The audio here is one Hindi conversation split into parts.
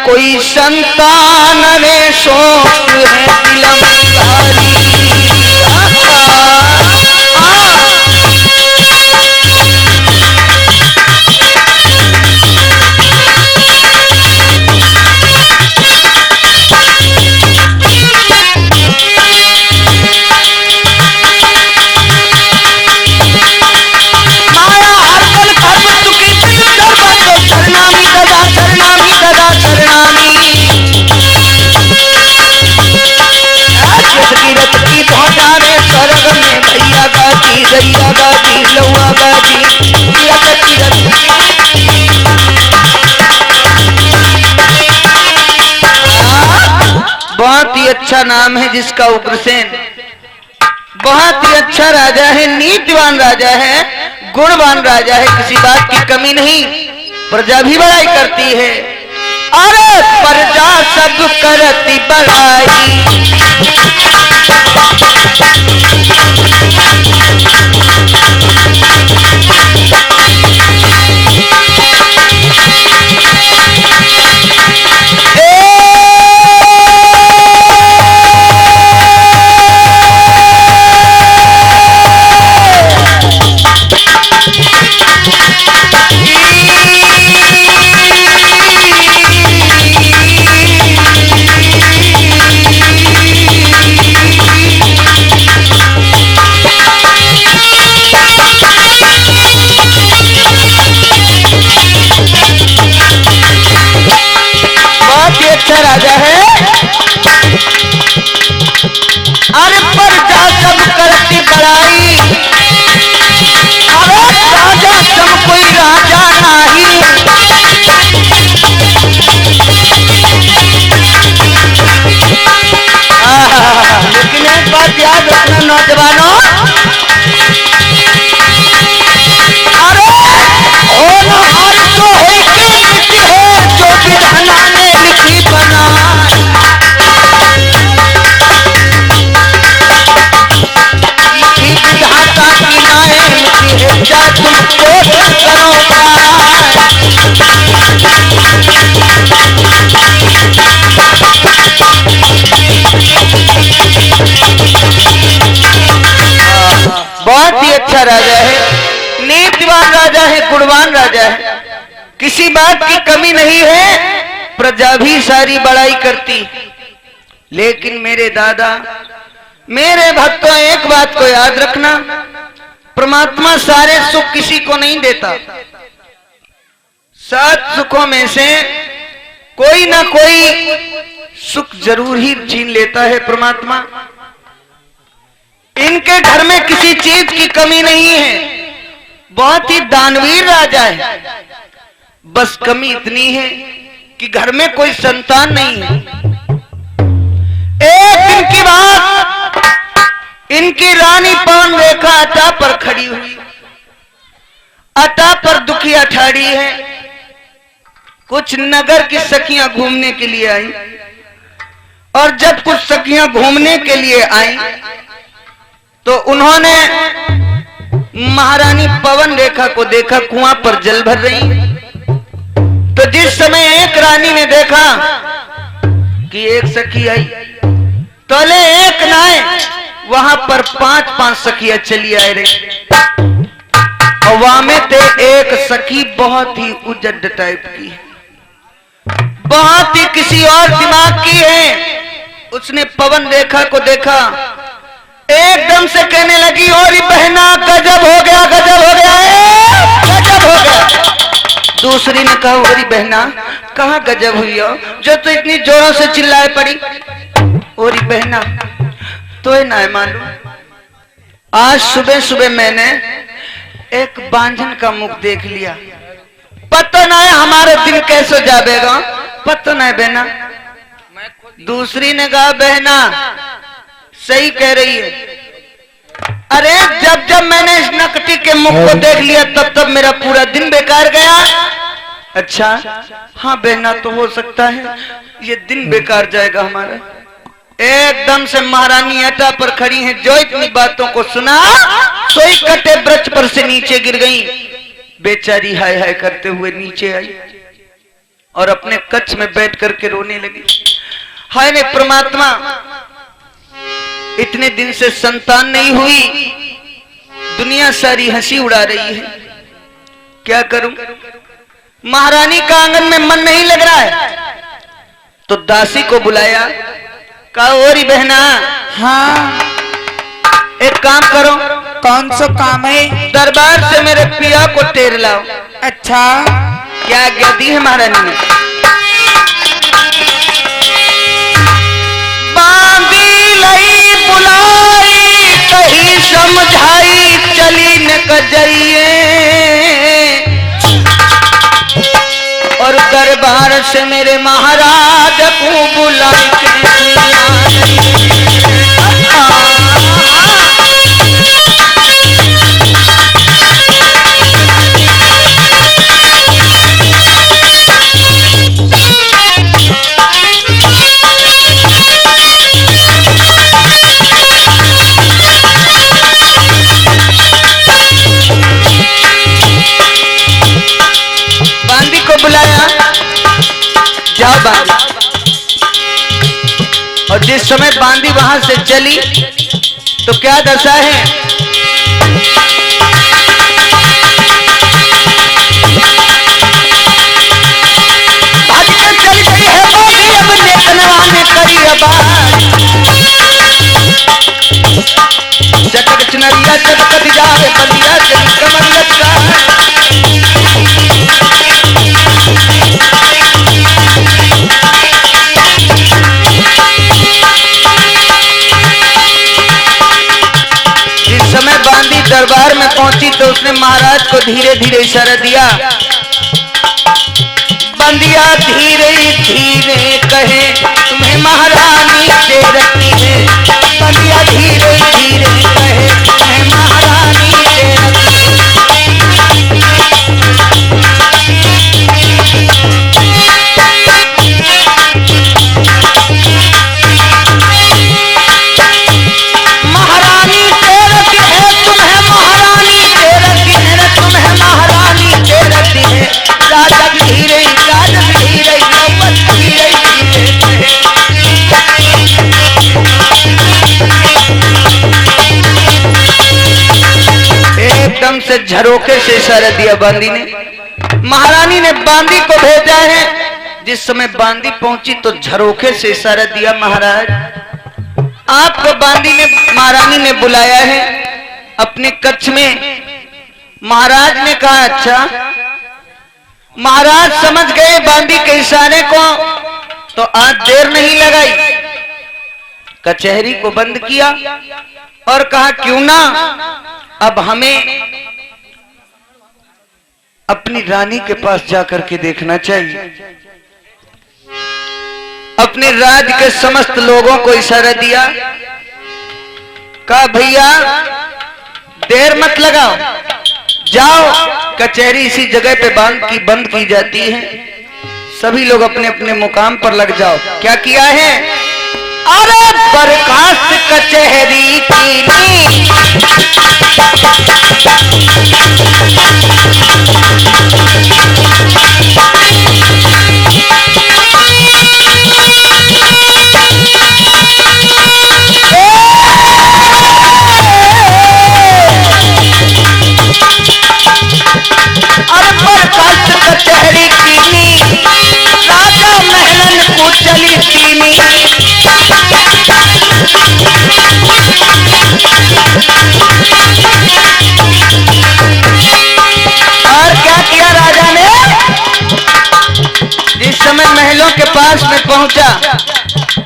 कोई संतान रे शोक है दिल में भारी। बहुत ही अच्छा नाम है जिसका उग्रसेन। बहुत ही अच्छा राजा है, नीतिवान राजा है, गुणवान राजा है, किसी बात की कमी नहीं। प्रजा भी बड़ाई करती है। अरे प्रजा सब करती बड़ाई। राजा है। अरे प्रजा सब करती बड़ाई। अरे राजा सब कोई राजा नहीं। लेकिन एक बात याद रखना नौजवानों, अरे होनहार तो होके लिखी है जो विधाना ने लिखी बना। विधाता की नाए लिखी है क्या तुमको करो बहुत ही अच्छा राजा है, नीतिवान राजा है, गुणवान राजा है, किसी बात की कमी नहीं है। प्रजा भी सारी बड़ाई करती। लेकिन मेरे दादा, मेरे भक्तों, एक बात को याद रखना, परमात्मा सारे सुख किसी को नहीं देता। 7 सुखों में से कोई ना कोई सुख जरूर ही छीन लेता है परमात्मा। इनके घर में किसी चीज की कमी नहीं है। बहुत ही दानवीर राजा है। बस कमी इतनी है कि घर में कोई संतान नहीं है। एक दिन की बात, इनकी रानी पवन रेखा अता पर खड़ी हुई। अता पर दुखिया ठाड़ी है। कुछ नगर की सखियां घूमने के लिए आई, और जब कुछ सखियां घूमने के लिए आई तो उन्होंने महारानी पवन रेखा को देखा कुआं पर जल भर रही। तो जिस समय एक रानी ने देखा कि एक सखी आई, तोले एक नाए वहां पर 5-5 सखियां चली आ रही। और वहां में थे एक सखी बहुत ही उजड़ टाइप की, बहुत ही किसी और दिमाग की है। उसने पवन रेखा को देखा, एकदम से कहने लगी, और बहना गजब हो गया, गजब हो गया, गजब हो गया। दूसरी ने कहा, ओरी बहना कहाँ गजब हुई हो जो तो इतनी जोरों से चिल्लाए पड़ी। ओरी बहना तो ना है मालूम, आज सुबह सुबह मैंने एक बांझन का मुख देख लिया। पता ना है हमारा दिन कैसे जाएगा, पता ना है बहना। दूसरी ने कहा, बहना सही कह रही है। अरे जब जब मैंने इस नकटी के मुख को देख लिया तब तब मेरा पूरा दिन बेकार गया। अच्छा हाँ बहना, तो हो सकता है ये दिन बेकार जाएगा हमारा। एकदम से महारानी अटा पर खड़ी हैं, जो इतनी बातों को सुना सोई कटे वृक्ष पर से नीचे गिर गई। बेचारी हाय हाय करते हुए नीचे आई। और अपने कच्छ में बैठ करके रोने लगी। हाय रे परमात्मा, इतने दिन से संतान नहीं हुई, दुनिया सारी हंसी उड़ा रही है, क्या करूं? महारानी का आंगन में मन नहीं लग रहा है, तो दासी को बुलाया, कहा ओरी बहना, हाँ एक काम करो। कौन सा काम है? दरबार से मेरे पिया को टेर लाओ। अच्छा, क्या आज्ञा दी है महारानी ने? बांधी लई बुलाई, कहीं समझाई, चली न कजरिए, और दरबार से मेरे महाराज को बुलाई बांदी को बुलाया, जाओ बांदी। और जिस समय बांदी वहां से चली तो क्या दशा है? भाग के चल गई है बांदी, अब देखनवा ने करी आबाद, चटक चुनरिया चटक जावे बलिया चल कमर लटका। जिस समय बांदी दरबार में पहुंची तो उसने महाराज को धीरे धीरे इशारा दिया। बंदिया धीरे धीरे कहे तुम्हें महारानी दे रखी है, बंदिया धीरे धीरे कहे तुम्हें महारानी दे रखी है। महारानी दे रखी है तुम्हें, महारानी दे रखी है तुम्हें, महारानी दे रखी है। राजा धीरे राजा धीरे नौबत धीरे धीरे एकदम से झरोखे से इशारा दिया बांदी ने। महारानी ने बांदी को भेजा है। जिस समय बांदी पहुंची तो झरोखे से इशारा दिया, महाराज आपको बांदी ने महारानी ने बुलाया है अपने कक्ष में। महाराज ने कहा अच्छा। महाराज समझ गए बांदी के इशारे को, तो आज देर नहीं लगाई, कचहरी को बंद किया और कहा क्यों ना अब हमें अपनी रानी के पास जाकर के देखना चाहिए। अपने राज्य के समस्त लोगों को इशारा दिया, कहा भैया देर मत लगाओ, जाओ कचहरी इसी जगह पे बंद की जाती है, सभी लोग अपने अपने मुकाम पर लग जाओ। क्या किया है? अरे बर्खास्त कचहरी की कचहरी कीनी, राजा महलन को चली कीनी। और क्या किया राजा ने? जिस समय महलों के पास में पहुंचा,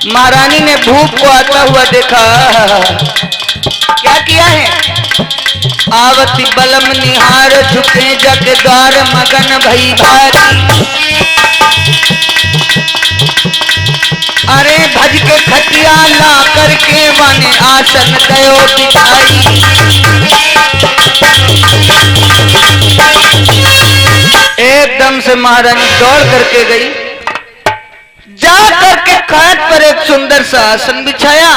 महारानी ने भूप को आता हुआ देखा। क्या किया है? आवती बलम निहार झुके जग द्वार मगन भई भारी। अरे भज के खटिया ला करके वन आसन दयो बिठाई। एकदम से महारानी दौड़ करके गई, जा करके खाट पर एक सुंदर सा आसन बिछाया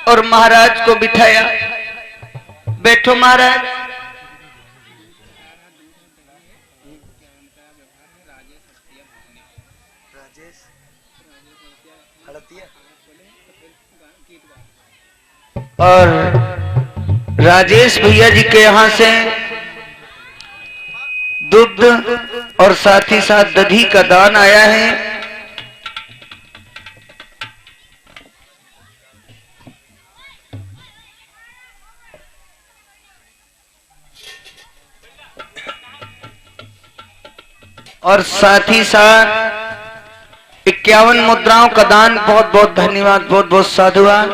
और महाराज को बिठाया। बैठो महाराज। और राजेश भैया जी के यहाँ से दुग्ध और साथ ही साथ दही का दान आया है। और साथ ही साथ 51 मुद्राओं का दान, बहुत बहुत धन्यवाद, बहुत बहुत साधुवाद।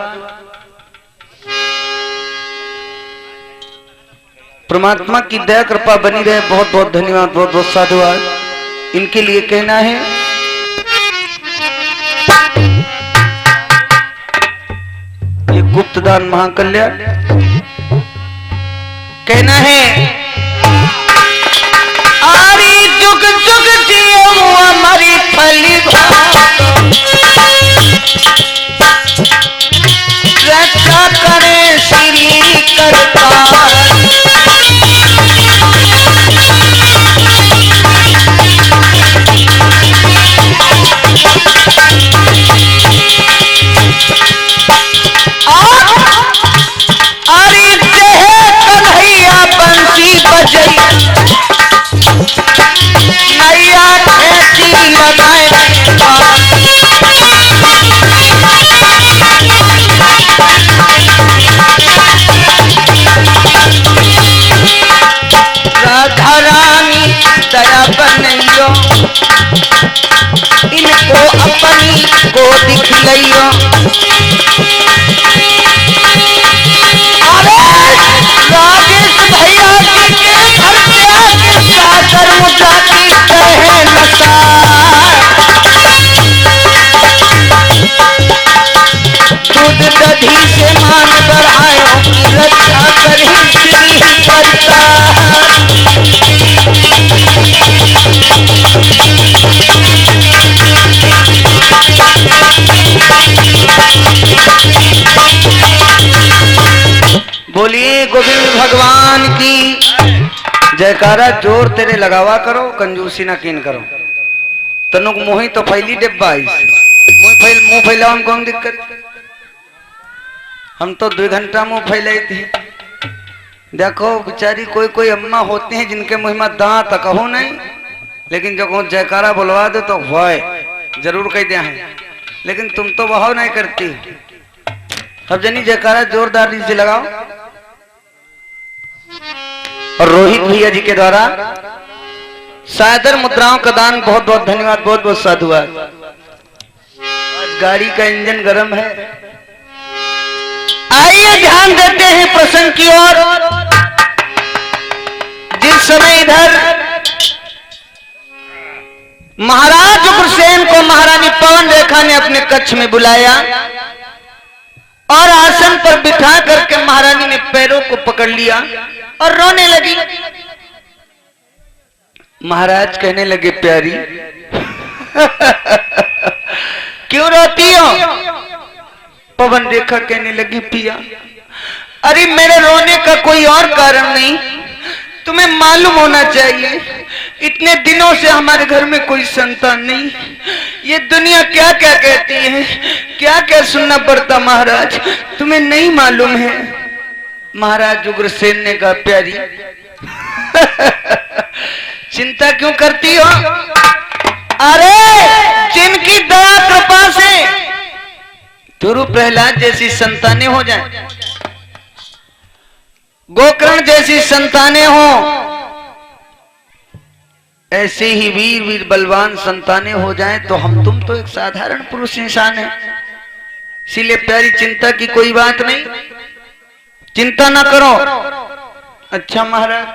परमात्मा की दया कृपा बनी रहे, बहुत बहुत धन्यवाद, बहुत बहुत साधुवाद। इनके लिए कहना है, ये गुप्त दान महाकल्याण कहना है, आरी जुग जुग जियो हमारी फली रक्षा करे श्री करता। अरे कन्हैया बंसी बजई नैया खेती लगाए राधा रानी दया बनैयो इनको अपनी को दिखलैयो। राजेश भैया जी के घर पे आके सागर मुद्रा की कहे नशा। दूध दधी से मान बढ़ायो की रक्षा करी श्री करता। बोलिए गोविंद भगवान की जयकारा। जोर तेरे लगावा करो, कंजूसी ना कीन करो। तनुक मोही तो फैली डिब्बा मुंह फैलाओ, हमको हम दिक्कत। हम तो 2 घंटा मुंह फैलाई थी। देखो बेचारी कोई कोई अम्मा होते हैं जिनके मुंह में दांत कहो नहीं, लेकिन जब जयकारा बुलवा दो तो वाय जरूर कह दिया है, लेकिन तुम तो वह नहीं करती। अब जनी जयकारा जोरदार से लगाओ। और रोहित भैया जी के द्वारा सादर मुद्राओं का दान, बहुत बहुत धन्यवाद, बहुत बहुत साधुवाद। आज गाड़ी का इंजन गर्म है। आइए ध्यान देते हैं प्रसंग की ओर। जिस समय इधर महाराज उग्रसेन को महारानी पवन रेखा ने अपने कक्ष में बुलाया और आसन पर बिठा करके महारानी ने पैरों को पकड़ लिया और रोने लगी। महाराज कहने लगे, प्यारी क्यों रोती हो? पवन रेखा कहने लगी, पिया अरे मेरे रोने का कोई और कारण नहीं, तुम्हें मालूम होना चाहिए इतने दिनों से हमारे घर में कोई संतान नहीं। ये दुनिया क्या क्या कहती है, क्या क्या सुनना पड़ता महाराज, तुम्हें नहीं मालूम है। महाराज उग्रसेन ने कहा, प्यारी चिंता क्यों करती हो? अरे जिनकी दया कृपा से ध्रुव प्रहलाद जैसी संतानें हो जाएं, गोकर्ण जैसी संतानें हो, ऐसे ही वीर वीर बलवान संतानें हो जाएं, तो हम तुम तो एक साधारण पुरुष इंसान है। इसीलिए प्यारी चिंता की कोई बात नहीं, चिंता ना करो। अच्छा महाराज,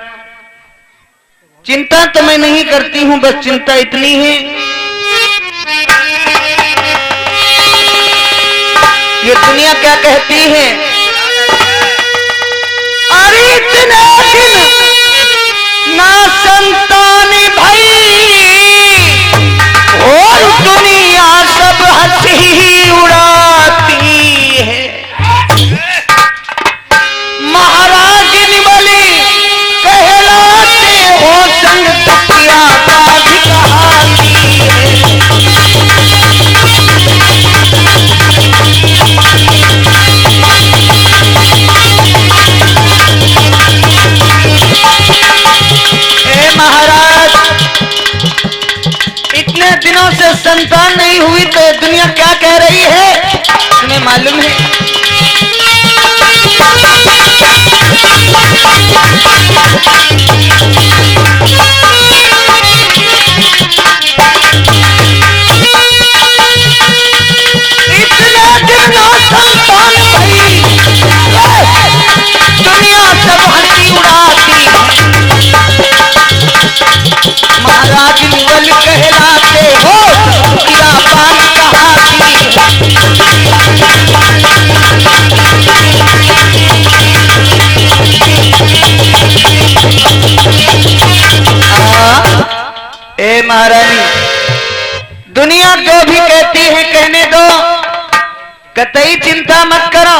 चिंता तो मैं नहीं करती हूं, बस चिंता इतनी है ये दुनिया क्या कहती है। अरे इतने दिन ना संतान भई और दुनिया सब हंसी उड़ाती है। महाराज निबली कहलाते हो, संग तकिया का भी कहानी है। नहीं हुई तो दुनिया क्या कह रही है तुम्हें मालूम है? इतना कितना संतान भई, दुनिया सब हंसी उड़ाती, महाराज निवल कहलाते हो, गिरा पान कहाती। ए महारानी, दुनिया जो भी कहती है कहने दो, कतई चिंता मत करो।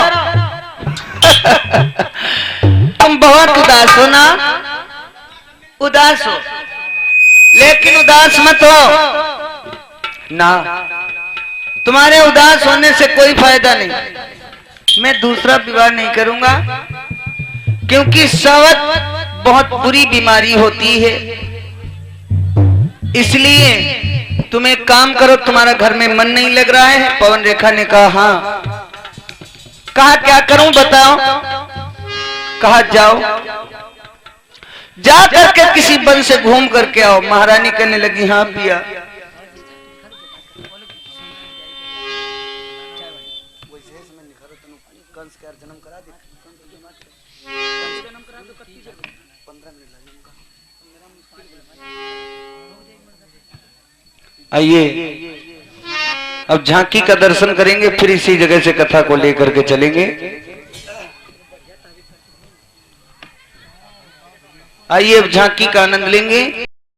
तुम बहुत उदास हो ना, उदास हो, लेकिन उदास मत हो ना, तुम्हारे उदास होने से कोई फायदा नहीं। मैं दूसरा विवाह नहीं करूंगा, क्योंकि सवत बहुत बुरी बीमारी होती है। इसलिए तुम एक काम करो, तुम्हारा घर में मन नहीं लग रहा है। पवन रेखा ने कहा हाँ। कहा क्या करूं बताओ? कहा जाओ, जा करके किसी वन से घूम करके आओ। महारानी कहने लगी हाँ पिया। आइए अब झांकी का दर्शन करेंगे, फिर इसी जगह से कथा को लेकर के चलेंगे। आइए अब झांकी का आनंद लेंगे।